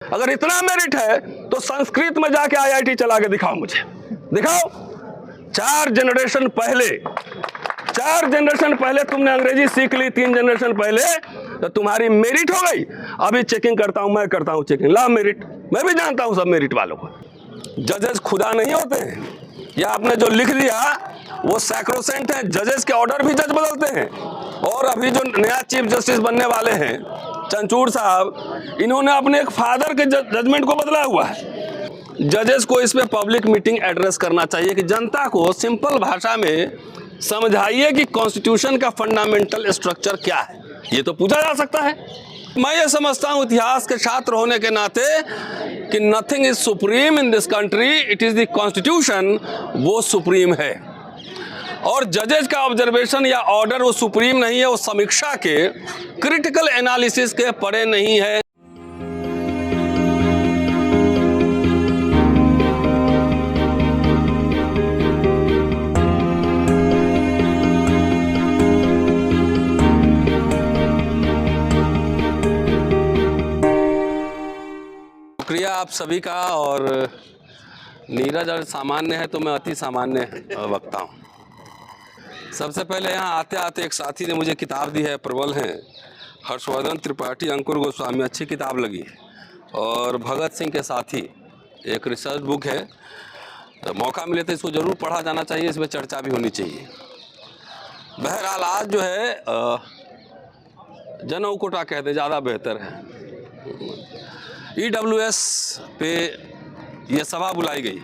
अगर इतना मेरिट है तो संस्कृत में जाके आईआईटी चला के दिखाओ, मुझे दिखाओ। 4 जनरेशन पहले तुमने अंग्रेजी सीख ली, 3 जनरेशन पहले, तो तुम्हारी मेरिट हो गई। अभी चेकिंग करता हूं, मैं करता हूं चेकिंग, ला मेरिट, मैं भी जानता हूं सब मेरिट वालों को। जजेस खुदा नहीं होते हैं, या आपने जो लिख दिया वो सैक्रोसेंट है। जजेस के ऑर्डर भी जज बदलते हैं। और अभी जो नया चीफ जस्टिस बनने वाले हैं चंचूड़ साहब, इन्होंने अपने एक फादर के जजमेंट को बदला हुआ है। जजेस को इस पे पब्लिक मीटिंग एड्रेस करना चाहिए कि जनता को सिंपल भाषा में समझाइए कि कॉन्स्टिट्यूशन का फंडामेंटल स्ट्रक्चर क्या है। ये तो पूछा जा सकता है। मैं ये समझता हूं इतिहास के छात्र होने के नाते कि nothing is supreme in this country, it is the constitution, वो सुप्रीम है। और जजेज का ऑब्जर्वेशन या ऑर्डर वो सुप्रीम नहीं है, वो समीक्षा के क्रिटिकल एनालिसिस के परे नहीं है। शुक्रिया आप सभी का। और नीरज अगर सामान्य है तो मैं अति सामान्य वक्ता हूँ। सबसे पहले यहाँ आते आते एक साथी ने मुझे किताब दी है, प्रबल हैं, हर्षवर्धन त्रिपाठी, अंकुर गोस्वामी, अच्छी किताब लगी। और भगत सिंह के साथी एक रिसर्च बुक है, तो मौका मिले तो इसको ज़रूर पढ़ा जाना चाहिए, इसमें चर्चा भी होनी चाहिए। बहरहाल आज जो है जनऊ कोटा कहते ज़्यादा बेहतर है। EWS पे ये सभा बुलाई गई।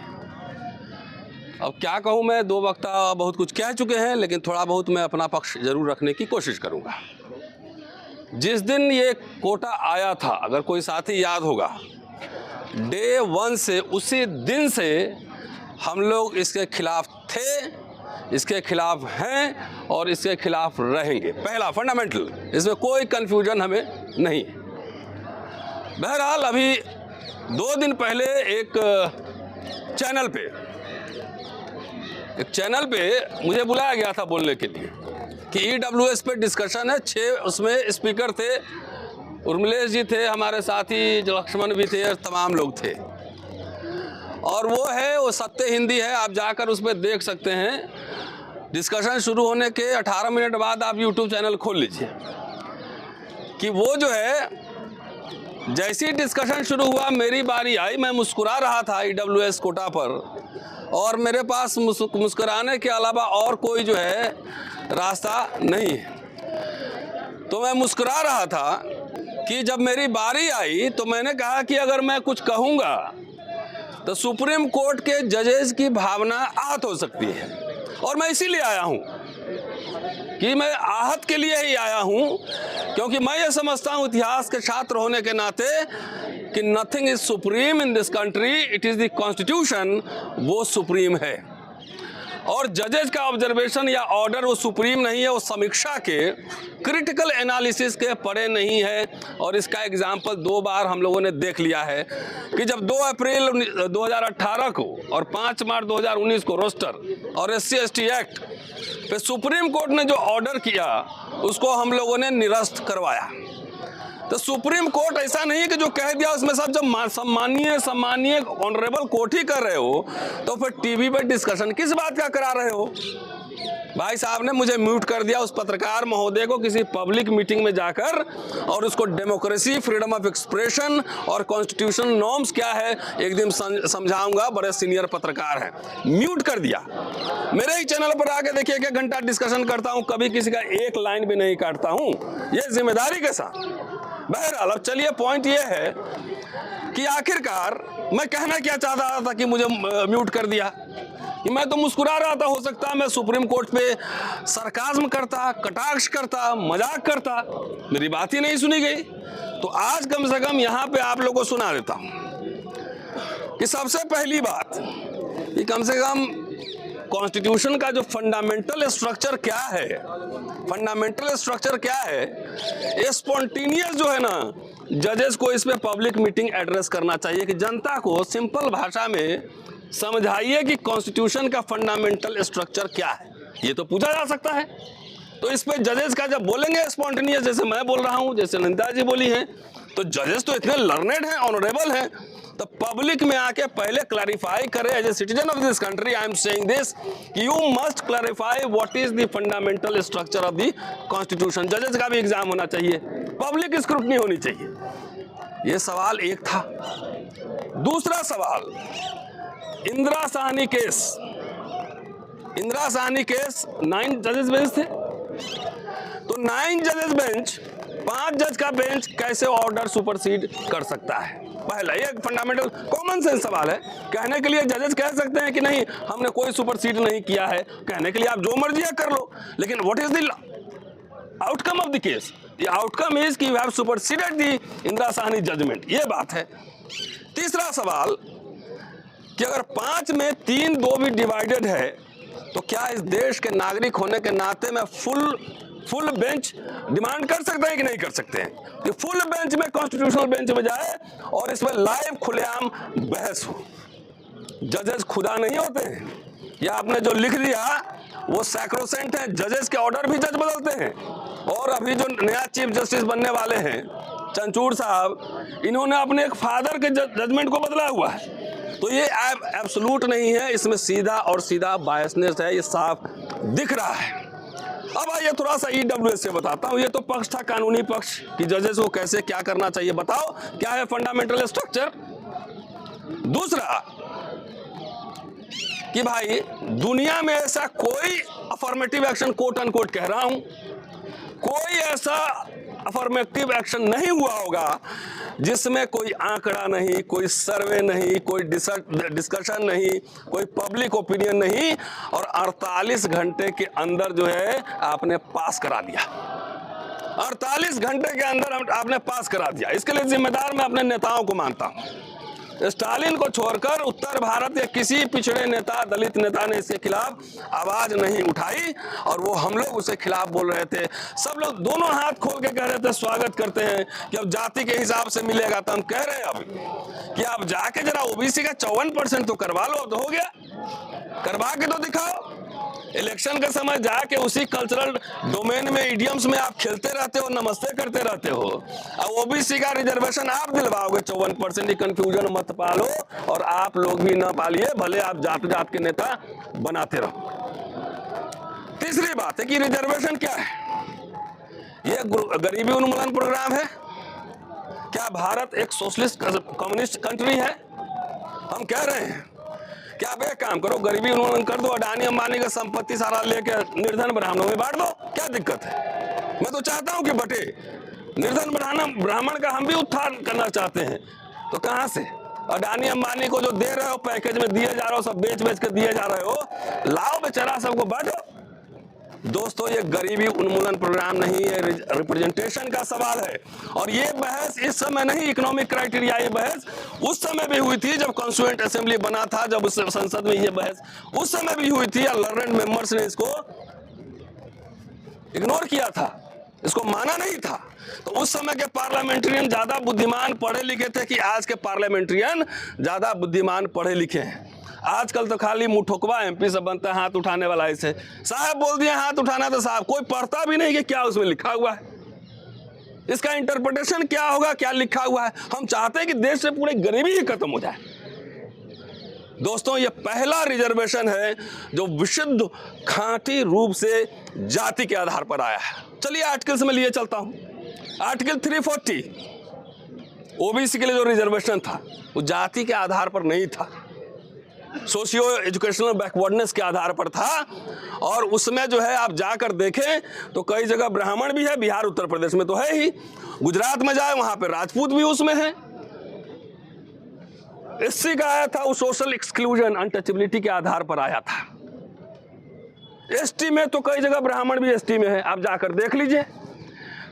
अब क्या कहूँ मैं, 2 वक्ता बहुत कुछ कह चुके हैं, लेकिन थोड़ा बहुत मैं अपना पक्ष जरूर रखने की कोशिश करूँगा। जिस दिन ये कोटा आया था, अगर कोई साथी याद होगा, डे 1 से, उसी दिन से हम लोग इसके खिलाफ थे, इसके खिलाफ हैं और इसके खिलाफ रहेंगे। पहला फंडामेंटल, इसमें कोई कन्फ्यूजन हमें नहीं। बहरहाल अभी 2 दिन पहले एक चैनल पे मुझे बुलाया गया था बोलने के लिए कि EWS पे डिस्कशन है। 6 उसमें स्पीकर थे, उर्मिलेश जी थे, हमारे साथी लक्ष्मण भी थे, तमाम लोग थे। और वो सत्य हिंदी है, आप जाकर उस पर देख सकते हैं। डिस्कशन शुरू होने के 18 मिनट बाद आप YouTube चैनल खोल लीजिए कि वो जो है, जैसी डिस्कशन शुरू हुआ, मेरी बारी आई, मैं मुस्कुरा रहा था EWS कोटा पर, और मेरे पास मुस्कुराने के अलावा और कोई जो है रास्ता नहीं है। तो मैं मुस्कुरा रहा था कि जब मेरी बारी आई तो मैंने कहा कि अगर मैं कुछ कहूँगा तो सुप्रीम कोर्ट के जजेस की भावना आहत हो सकती है। और मैं इसीलिए आया हूँ कि मैं आहत के लिए ही आया हूँ, क्योंकि मैं ये समझता हूँ इतिहास के छात्र होने के नाते कि nothing is supreme in this country, it is the constitution, वो सुप्रीम है। और जजेज का ऑब्जर्वेशन या ऑर्डर वो सुप्रीम नहीं है, वो समीक्षा के क्रिटिकल एनालिसिस के परे नहीं है। और इसका एग्जाम्पल 2 बार हम लोगों ने देख लिया है कि जब 2 अप्रैल 2018 को और 5 मार्च 2019 को रोस्टर और SC/ST एक्ट पे सुप्रीम कोर्ट ने जो ऑर्डर किया, उसको हम लोगों ने निरस्त करवाया। तो सुप्रीम कोर्ट ऐसा नहीं है कि जो कह दिया उसमें सब जब सम्मानीय ऑनरेबल कोर्ट ही कर रहे हो, तो फिर टीवी पर डिस्कशन किस बात का करा रहे हो। भाई साहब ने मुझे म्यूट कर दिया, उस पत्रकार महोदय को किसी पब्लिक मीटिंग में जाकर, और उसको डेमोक्रेसी, फ्रीडम ऑफ एक्सप्रेशन और कॉन्स्टिट्यूशन नॉर्म्स क्या है एक दिन समझाऊंगा, बड़े सीनियर पत्रकार हैं, म्यूट कर दिया। मेरे ही चैनल पर आके देखिए 1 घंटा डिस्कशन करता हूं, कभी किसी का एक लाइन भी नहीं काटता हूं, ये जिम्मेदारी के साथ। बहरहाल अब चलिए, पॉइंट ये है कि आखिरकार मैं कहना क्या चाहता था कि मुझे म्यूट कर दिया। कि मैं तो मुस्कुरा रहा था, हो सकता है मैं सुप्रीम कोर्ट पे सरकाज़्म करता, कटाक्ष करता, मजाक करता, मेरी बात ही नहीं सुनी गई। तो आज कम से कम यहाँ पे आप लोगों को सुना देता हूँ कि सबसे पहली बात कि कम से कम कॉन्स्टिट्यूशन का जो फंडामेंटल स्ट्रक्चर क्या है, स्पॉन्टेनियस जो है ना, जजेस को इस पे पब्लिक मीटिंग एड्रेस करना चाहिए कि जनता को सिंपल भाषा में समझाइए कि कॉन्स्टिट्यूशन का फंडामेंटल स्ट्रक्चर क्या है। ये तो पूछा जा सकता है। तो इस पे जजेस का जब बोलेंगे स्पॉन्टेनियस, जैसे मैं बोल रहा हूँ, जैसे नंदा जी बोली हैं, तो जजेस तो इतने लर्नेड हैं, ऑनरेबल हैं, तो पब्लिक में आके पहले क्लैरिफाई करें। As a citizen of this country I am saying this, you must clarify what is the fundamental structure of the constitution. जजेस का भी एग्जाम होना चाहिए, पब्लिक स्क्रूटनी होनी चाहिए। ये सवाल एक था। दूसरा सवाल, इंदिरा साहनी केस। इंदिरा साहनी केस 9 जजेस बेंच थे, तो 9 जजेस बेंच, 5 जज का बेंच कैसे ऑर्डर सुपरसीड कर सकता है? पहला ये फंडामेंटल कॉमन सेंस सवाल है। कहने के लिए जजेस कह सकते हैं कि नहीं हमने कोई सुपरसीड नहीं किया है, कहने के लिए आप जो मर्जी है कर लो, लेकिन what is the outcome of the case? The outcome is कि you have superseded the Indira Sawhney judgment, ये बात है। तीसरा सवाल कि अगर 5 में 3-2 भी डिवाइडेड है, तो क्या इस देश के नागरिक होने के नाते में फुल बेंच डिमांड कर सकते हैं कि नहीं कर सकते हैं कि फुल बेंच में, कॉन्स्टिट्यूशनल बेंच में जाए और इसमें लाइव खुलेआम बहस हो? जजेस खुदा नहीं होते हैं, या आपने जो लिख दिया वो सैक्रोसेंट है। जजेस के ऑर्डर भी जज बदलते हैं, और अभी जो नया चीफ जस्टिस बनने वाले हैं चंचूड़ साहब, इन्होंने अपने एक फादर के जजमेंट को बदला हुआ है। तो ये एब्सोल्यूट नहीं है, इसमें सीधा और सीधा बायसनेस है, ये साफ दिख रहा है। अब आइए थोड़ा सा ईडब्ल्यूएस से बताता हूं। ये तो पक्ष था कानूनी पक्ष कि जजेस को कैसे क्या करना चाहिए, बताओ क्या है फंडामेंटल स्ट्रक्चर। दूसरा कि भाई दुनिया में ऐसा कोई अफर्मेटिव एक्शन, कोट अनकोट कह रहा हूं, कोई ऐसा अफर्मेटिव एक्शन नहीं हुआ होगा जिसमें कोई आंकड़ा नहीं, कोई सर्वे नहीं, कोई डिस्कशन नहीं, कोई पब्लिक ओपिनियन नहीं, और 48 घंटे के अंदर जो है आपने पास करा दिया। 48 घंटे के अंदर आपने पास करा दिया। इसके लिए जिम्मेदार मैं अपने नेताओं को मानता हूं। स्टालिन को छोड़कर उत्तर भारत या किसी पिछड़े नेता, दलित नेता ने इसके खिलाफ आवाज नहीं उठाई, और वो हम लोग उसके खिलाफ बोल रहे थे। सब लोग दोनों हाथ खोल के कह रहे थे, स्वागत करते हैं कि अब जाति के हिसाब से मिलेगा। तो हम कह रहे हैं अब कि आप जाके जरा ओबीसी का 54% तो करवा लो, अब तो हो गया, करवा के तो दिखाओ। इलेक्शन का समय जाके उसी कल्चरल डोमेन में, इडियम्स में आप खेलते रहते हो, नमस्ते करते रहते हो। अब ओबीसी का रिजर्वेशन आप दिलवाओगे 54%, कंफ्यूजन मत पालो, और आप लोग भी ना पालिए, भले आप जात जात के नेता बनाते रहो। तीसरी बात है कि रिजर्वेशन क्या है? ये गरीबी उन्मूलन प्रोग्राम है क्या? भारत एक सोशलिस्ट कम्युनिस्ट कंट्री है? हम कह रहे हैं कि आप एक काम करो, गरीबी उन्मूलन कर दो, अडानी अंबानी का संपत्ति सारा लेके निर्धन ब्राह्मणों में बांट दो, क्या दिक्कत है? मैं तो चाहता हूं कि बटे, निर्धन ब्राह्मण का हम भी उत्थान करना चाहते हैं। तो कहां से अडानी अंबानी को जो दे रहे हो, पैकेज में दिए जा रहे हो, सब बेच बेच के दिए जा रहे हो, लाओ बेचारा, सबको बांटो। दोस्तों, ये गरीबी उन्मूलन प्रोग्राम नहीं है, रिप्रेजेंटेशन का सवाल है। और ये बहस इस समय नहीं, इकोनॉमिक क्राइटेरिया, ये बहस उस समय भी हुई थी जब कॉन्स्टिट्यूएंट असेंबली बना था, जब उस संसद में ये बहस उस समय भी हुई थी, और लर्नेड मेंबर्स ने इसको इग्नोर किया था, इसको माना नहीं था। तो उस समय के पार्लियामेंट्रियन ज्यादा बुद्धिमान पढ़े लिखे थे कि आज के पार्लियामेंट्रियन ज्यादा बुद्धिमान पढ़े लिखे हैं। आजकल तो खाली मुठोकवा एमपी से बनता है, हाथ उठाने वाला ऐसे साहब बोल दिया हाथ उठाना, तो साहब कोई पढ़ता भी नहीं कि क्या उसमें लिखा हुआ है, इसका इंटरप्रिटेशन क्या होगा, क्या लिखा हुआ है। हम चाहते हैं कि देश से पूरी गरीबी ही खत्म हो जाए। दोस्तों, ये पहला रिजर्वेशन है जो विशुद्ध खांटी रूप से जाति के आधार पर आया है। चलिए आर्टिकल्स में लिए चलता हूं। आर्टिकल 340 ओबीसी के लिए जो रिजर्वेशन था वो जाति के आधार पर नहीं था, सोशियो एजुकेशनल बैकवर्डनेस के आधार पर था। और उसमें जो है आप जाकर देखें तो कई जगह ब्राह्मण भी है, बिहार उत्तर प्रदेश में तो है ही, गुजरात में जाए वहां पे राजपूत भी उसमें है। एससी का आया था वो सोशल एक्सक्लूजन, अनटचेबिलिटी के आधार पर आया था। एसटी में तो कई जगह ब्राह्मण भी एसटी में है, आप जाकर देख लीजिए।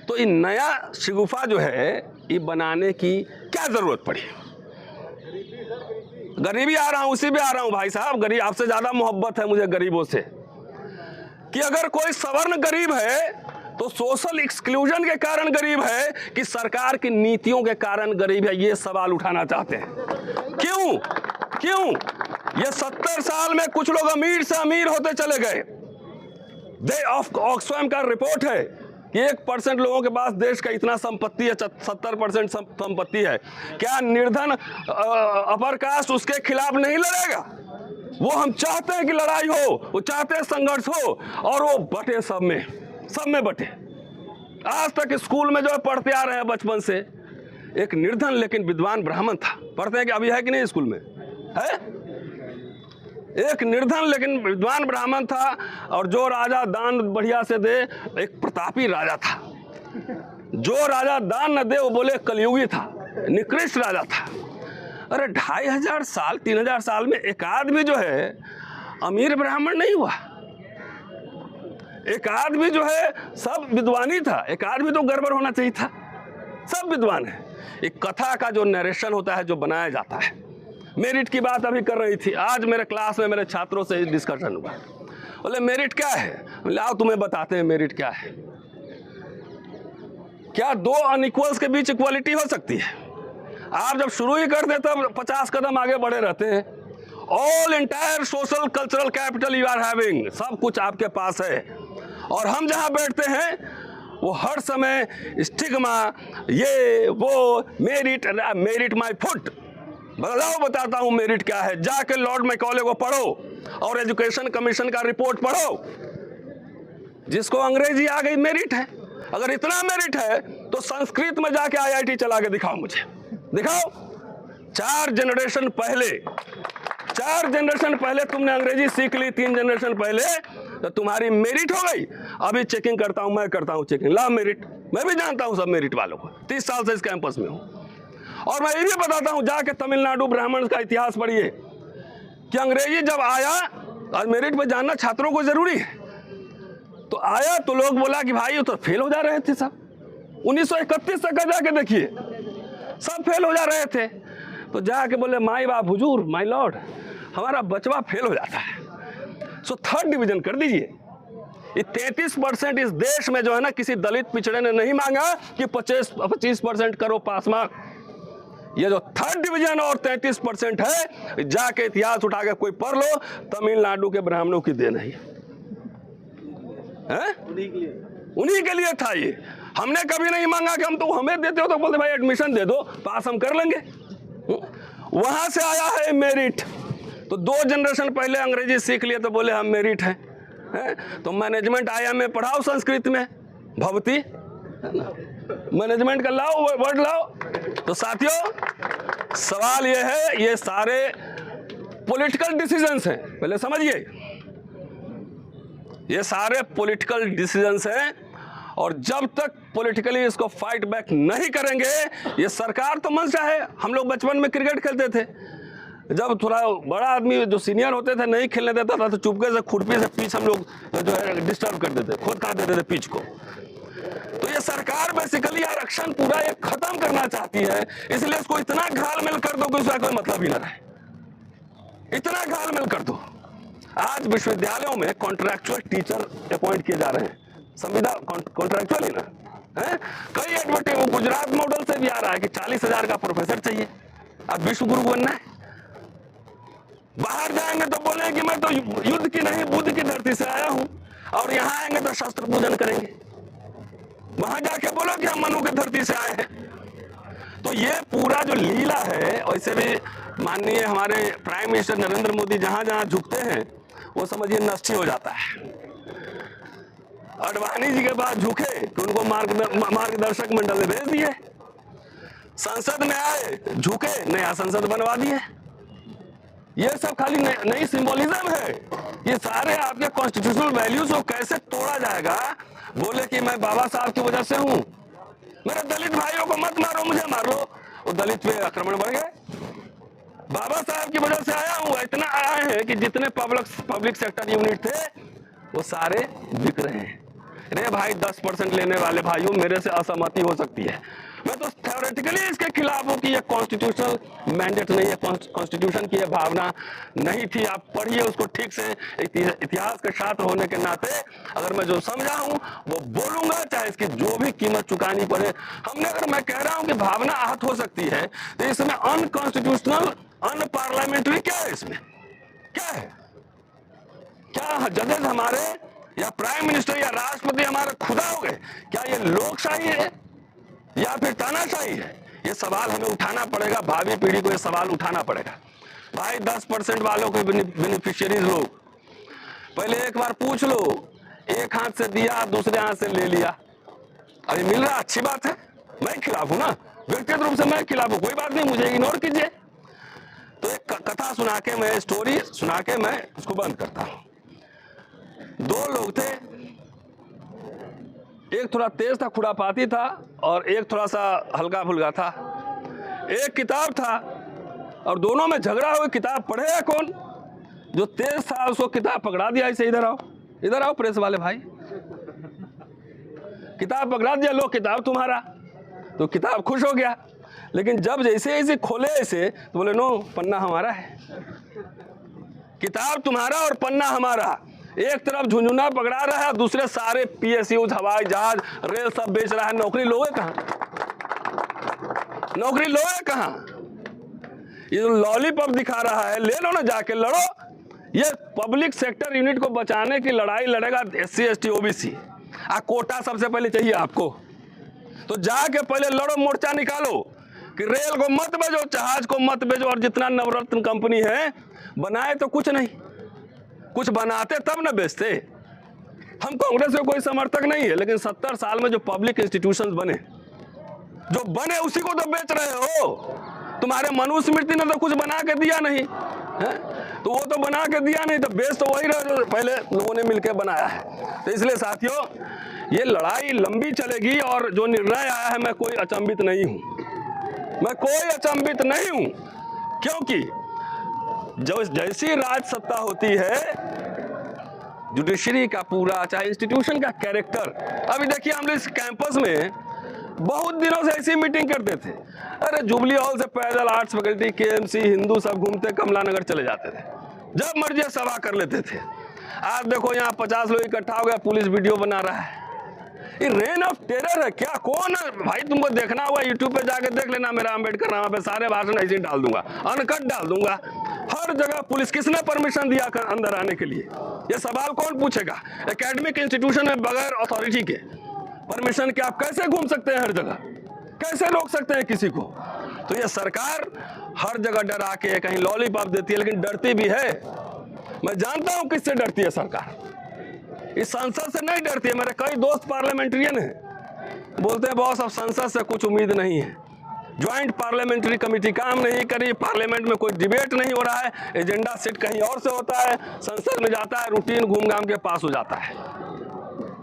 तो ये नया शिगुफा जो है ये बनाने की क्या जरूरत पड़ी? गरीबी आ रहा हूं, उसी पे आ रहा हूं भाई साहब, गरीब आपसे ज्यादा मोहब्बत है मुझे गरीबों से, कि अगर कोई सवर्ण गरीब है तो सोशल एक्सक्लूजन के कारण गरीब है कि सरकार की नीतियों के कारण गरीब है, ये सवाल उठाना चाहते हैं। क्यों ये 70 साल में कुछ लोग अमीर से अमीर होते चले गए। ऑक्सफैम का रिपोर्ट है कि 1% लोगों के पास देश का इतना संपत्ति है, 70% संपत्ति है, क्या निर्धन अपर कास्ट उसके खिलाफ नहीं लड़ेगा? वो हम चाहते हैं कि लड़ाई हो, वो चाहते हैं संघर्ष हो, और वो बटे सब में बटे। आज तक स्कूल में जो पढ़ते आ रहे हैं बचपन से, एक निर्धन लेकिन विद्वान ब्राह्मण था, पढ़ते हैं कि अभी है कि नहीं स्कूल में है? एक निर्धन लेकिन विद्वान ब्राह्मण था, और जो राजा दान बढ़िया से दे, एक प्रतापी राजा था। जो राजा दान न दे वो बोले कलयुगी था, निकृष्ट राजा था। अरे 2500 साल 3000 साल में एक आदमी जो है अमीर ब्राह्मण नहीं हुआ, एक आदमी जो है सब विद्वानी था, एक आदमी तो गड़बड़ होना चाहिए था, सब विद्वान है। एक कथा का जो नरेशन होता है, जो बनाया जाता है। मेरिट की बात अभी कर रही थी, आज मेरे क्लास में मेरे छात्रों से डिस्कशन हुआ। बोले मेरिट क्या है? लाओ तुम्हें बताते हैं मेरिट क्या है। क्या दो अनइक्वल्स के बीच इक्वालिटी हो सकती है? आप जब शुरू ही करते तब 50 कदम आगे बढ़े रहते हैं। All entire social cultural capital you are having, सब कुछ आपके पास है, और हम जहां बैठते हैं वो हर समय स्टिग्मा, ये वो, मेरिट माई फुट। बताता हूं मेरिट क्या है, जाके लॉर्ड मैकॉले को पढ़ो और एजुकेशन कमीशन का रिपोर्ट पढ़ो। जिसको अंग्रेजी आ गई मेरिट है। अगर इतना मेरिट है तो संस्कृत में जाके IIT चला के दिखाओ, मुझे दिखाओ। 4 जनरेशन पहले तुमने अंग्रेजी सीख ली, 3 जनरेशन पहले, तो तुम्हारी मेरिट हो गई। अभी चेकिंग करता हूं, मैं करता हूं चेकिंग, ला मेरिट, मैं भी जानता हूं सब मेरिट वालों को, 30 साल से इस कैंपस में हूं। और मैं ये भी बताता हूं, जाके तमिलनाडु ब्राह्मण का इतिहास पढ़िए कि अंग्रेजी जब आया, और मेरिट पे जानना छात्रों को जरूरी है, तो आया तो लोग बोला कि भाई वो तो फेल हो जा रहे थे सब। 1931 तक का जाके देखिए, सब फेल हो जा रहे थे। तो जाके बोले माई बाप हुजूर, माई लॉर्ड, हमारा बचवा फेल हो जाता है, सो 3rd डिवीजन कर दीजिए। ये 33% इस देश में जो है ना, किसी दलित पिछड़े ने नहीं मांगा कि 25% करो पास मार्क। ये जो 3rd डिवीजन और 33% है, जाके इतिहास उठा के कोई पढ़ लो, तमिलनाडु के ब्राह्मणों की देन है, उन्हीं के लिए था ये। हमने कभी नहीं मांगा कि हम तो हमें देते हो तो बोलते भाई एडमिशन दे दो, पास हम कर लेंगे। वहां से आया है मेरिट। तो 2 जनरेशन पहले अंग्रेजी सीख लिए तो बोले हम मेरिट है? तो मैनेजमेंट आया में पढ़ाओ संस्कृत में, भवती मैनेजमेंट का लाओ, वर्ड लाओ। तो साथियों सवाल ये है, ये सारे पॉलिटिकल डिसीजंस हैं, पहले समझिए, ये सारे पॉलिटिकल डिसीजंस हैं, और जब तक पॉलिटिकली इसको फाइट बैक नहीं करेंगे, ये सरकार तो मंशा है। हम लोग बचपन में क्रिकेट खेलते थे, जब थोड़ा बड़ा आदमी जो सीनियर होते थे नहीं खेलने देता था तो चुपके से खुरपी से पिच हम लोग जो है डिस्टर्ब कर देते, खुद काट देते थे पिच को। तो ये सरकार बेसिकली आरक्षण पूरा ये खत्म करना चाहती है, इसलिए इसको इतना घालमेल कर दो कि उसका कोई मतलब ही ना रहे, इतना घालमेल कर दो। आज विश्वविद्यालयों में कॉन्ट्रैक्चुअल टीचर अपॉइंट किए जा रहे हैं, संविदा कॉन्ट्रैक्चुअल ही ना है। कई एडवर्टाइज गुजरात मॉडल से भी आ रहा है कि 40,000 का प्रोफेसर चाहिए, अब विश्व गुरु बनना है। बाहर जाएंगे तो बोले कि मैं तो युद्ध की नहीं बुद्ध की धरती से आया हूं, और यहाँ आएंगे तो शस्त्र पूजन करेंगे। वहां जाके बोलो कि हम मनु की धरती से आए हैं। तो ये पूरा जो लीला है, वैसे भी माननीय हमारे प्राइम मिनिस्टर नरेंद्र मोदी जहां जहां झुकते हैं वो समझिए नष्ट हो जाता है। अडवाणी जी के पास झुके तो उनको मार्गदर्शक मंडल ने भेज दिए, संसद में आए झुके, नया संसद बनवा दिए। ये सब खाली नई सिंबोलिज्म है। ये सारे आपके कॉन्स्टिट्यूशनल वैल्यूज को कैसे तोड़ा जाएगा। बोले कि मैं बाबा साहब की वजह से हूं, मेरे दलित भाइयों को मत मारो, मुझे मारो। वो दलित पे आक्रमण बढ़ गए। बाबा साहब की वजह से आया हूं, इतना आए हैं कि जितने पब्लिक सेक्टर यूनिट थे वो सारे बिक रहे हैं। रे भाई 10% लेने वाले भाइयों, मेरे से असहमति हो सकती है, मैं तो थ्योरेटिकली इसके खिलाफ हूं कि ये कॉन्स्टिट्यूशनल मैंडेट नहीं है, कॉन्स्टिट्यूशन की ये भावना नहीं थी। आप पढ़िए उसको ठीक से, इतिहास के छात्र होने के नाते अगर मैं जो समझा हूं वो बोलूंगा, चाहे इसकी जो भी कीमत चुकानी पड़े। हमने, अगर मैं कह रहा हूं कि भावना आहत हो सकती है, तो इसमें अनकॉन्स्टिट्यूशनल, अनपार्लियामेंट्री क्या है? इसमें क्या है? क्या जजेस हमारे या प्राइम मिनिस्टर या राष्ट्रपति हमारे खुदा हो गए? क्या ये लोकशाही है या फिर तानाशाही है? ये सवाल हमें उठाना पड़ेगा, भावी पीढ़ी को ये सवाल उठाना पड़ेगा। भाई 10% वालों के बेनिफिशियरीज लोग, पहले एक बार पूछ लो, एक हाथ से दिया दूसरे हाथ से ले लिया, अरे मिल रहा, अच्छी बात है, मैं खिलाफ हूं ना, व्यक्तिगत रूप से मैं खिलाफ हूं, कोई बात नहीं, मुझे इग्नोर कीजिए। तो एक कथा सुना के, मैं स्टोरी सुना के मैं उसको बंद करता हूं। दो लोग थे, एक थोड़ा तेज था, खुरापाती था, और एक थोड़ा सा हल्का फुल्का था। एक किताब था और दोनों में झगड़ा हुआ, किताब पढ़ेगा कौन? जो तेज था उसको किताब पकड़ा दिया, ऐसे इधर आओ प्रेस वाले भाई, किताब पकड़ा दिया, लो किताब तुम्हारा। तो किताब खुश हो गया, लेकिन जब जैसे ऐसे खोले ऐसे तो बोले नो, पन्ना हमारा है, किताब तुम्हारा और पन्ना हमारा। एक तरफ झुंझुना पकड़ा रहा है, दूसरे सारे PSU, हवाई जहाज, रेल सब बेच रहा है। नौकरी लोगे कहाँ? नौकरी लोगे कहाँ? ये जो लॉलीपॉप दिखा रहा है, ले लो ना, जाके लड़ो। ये पब्लिक सेक्टर यूनिट को बचाने की लड़ाई लड़ेगा SC ST OBC। कोटा सबसे पहले चाहिए आपको, तो जाके पहले लड़ो, मोर्चा निकालो कि रेल को मत बेचो, जहाज को मत बेचो, और जितना नवरत्न कंपनी है बनाए तो कुछ नहीं, कुछ बनाते तब न बेचते। हम कांग्रेस के कोई समर्थक नहीं है, लेकिन 70 साल में जो पब्लिक इंस्टीट्यूशंस बने, जो बने उसी को तो बेच रहे हो। तुम्हारे मनुस्मृति ने तो कुछ बना के दिया नहीं है, तो वो तो बना के दिया नहीं, तो बेच तो वही रहे जो पहले लोगों ने मिलकर बनाया है। तो इसलिए साथियों, ये लड़ाई लंबी चलेगी, और जो निर्णय आया है, मैं कोई अचंभित नहीं हूं, मैं कोई अचंभित नहीं हूं, क्योंकि जो जैसी राज सत्ता होती है, जुडिशरी का पूरा, चाहे इंस्टीट्यूशन का कैरेक्टर। अभी देखिए, हम इस कैंपस में बहुत दिनों से ऐसी मीटिंग करते थे, अरे जुबली हॉल से पैदल आर्ट्स फैकल्टी, KMC, हिंदू सब घूमते कमला नगर चले जाते थे, जब मर्जी सभा कर लेते थे। आज देखो यहाँ 50 लोग इकट्ठा हो गया, पुलिस वीडियो बना रहा है। ये रेन ऑफ टेरर है क्या? कौन है भाई? तुमको देखना हुआ यूट्यूब पे जाके देख लेना, मेरा अंबेडकर नामा पे सारे भाषण ऐसे डाल दूंगा, अनकट डाल दूंगा। हर जगह पुलिस, किसने परमिशन दिया अंदर आने के लिए? ये सवाल कौन पूछेगा? एकेडमिक इंस्टीट्यूशन में बगैर अथॉरिटी के परमिशन के आप कैसे घूम सकते हैं? हर जगह कैसे रोक सकते हैं किसी को? तो ये सरकार हर जगह डरा के कहीं लॉलीपॉप देती है, लेकिन डरती भी है। मैं जानता हूं किससे डरती है सरकार, इस संसद से नहीं डरती है। मेरे कई दोस्त पार्लियामेंट्रियन हैं, बोलते हैं बॉस अब संसद से कुछ उम्मीद नहीं है, ज्वाइंट पार्लियामेंट्री कमेटी काम नहीं करी, पार्लियामेंट में कोई डिबेट नहीं हो रहा है, एजेंडा सेट कहीं और से होता है, संसद में जाता है, रूटीन घूम घाम के पास हो जाता है।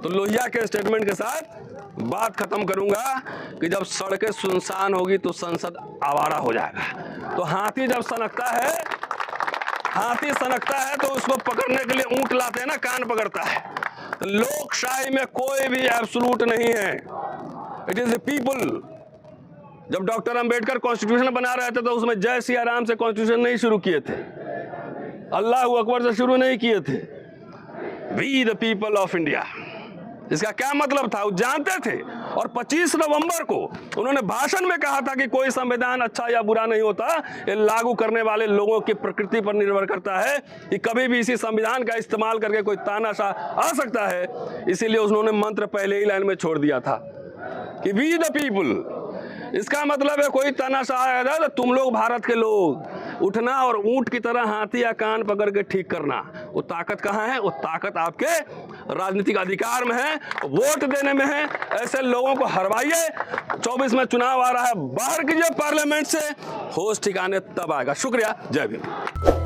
तो लोहिया के स्टेटमेंट के साथ बात खत्म करूंगा कि जब सड़कें सुनसान होगी तो संसद आवारा हो जाएगा। तो हाथी जब सनकता है तो उसको पकड़ने के लिए ऊंट लाते हैं ना, कान पकड़ता है। तो लोकशाही में कोई भी एब्सोल्यूट नहीं है, इट इज द पीपल। जब डॉक्टर अंबेडकर कॉन्स्टिट्यूशन बना रहे थे तो उसमें जय सिया राम से कॉन्स्टिट्यूशन नहीं शुरू किए थे, अल्लाह अकबर से शुरू नहीं किए थे, we the people of India. इसका क्या मतलब था वो जानते थे, और 25 नवंबर को उन्होंने भाषण में कहा था कि कोई संविधान अच्छा या बुरा नहीं होता, ये लागू करने वाले लोगों की प्रकृति पर निर्भर करता है कि कभी भी इसी संविधान का इस्तेमाल करके कोई तानाशाह आ सकता है। इसीलिए उन्होंने मंत्र पहले ही लाइन में छोड़ दिया था कि वी द पीपल। इसका मतलब है कोई तानाशाह आएगा तो तुम लोग भारत के लोग उठना और ऊंट की तरह हाथी या कान पकड़ के ठीक करना। वो ताकत कहाँ है? वो ताकत आपके राजनीतिक अधिकार में है, वोट देने में है। ऐसे लोगों को हरवाइए। 24 में चुनाव आ रहा है, बाहर कीजिए पार्लियामेंट से, होश ठिकाने तब आएगा। शुक्रिया, जय भीम।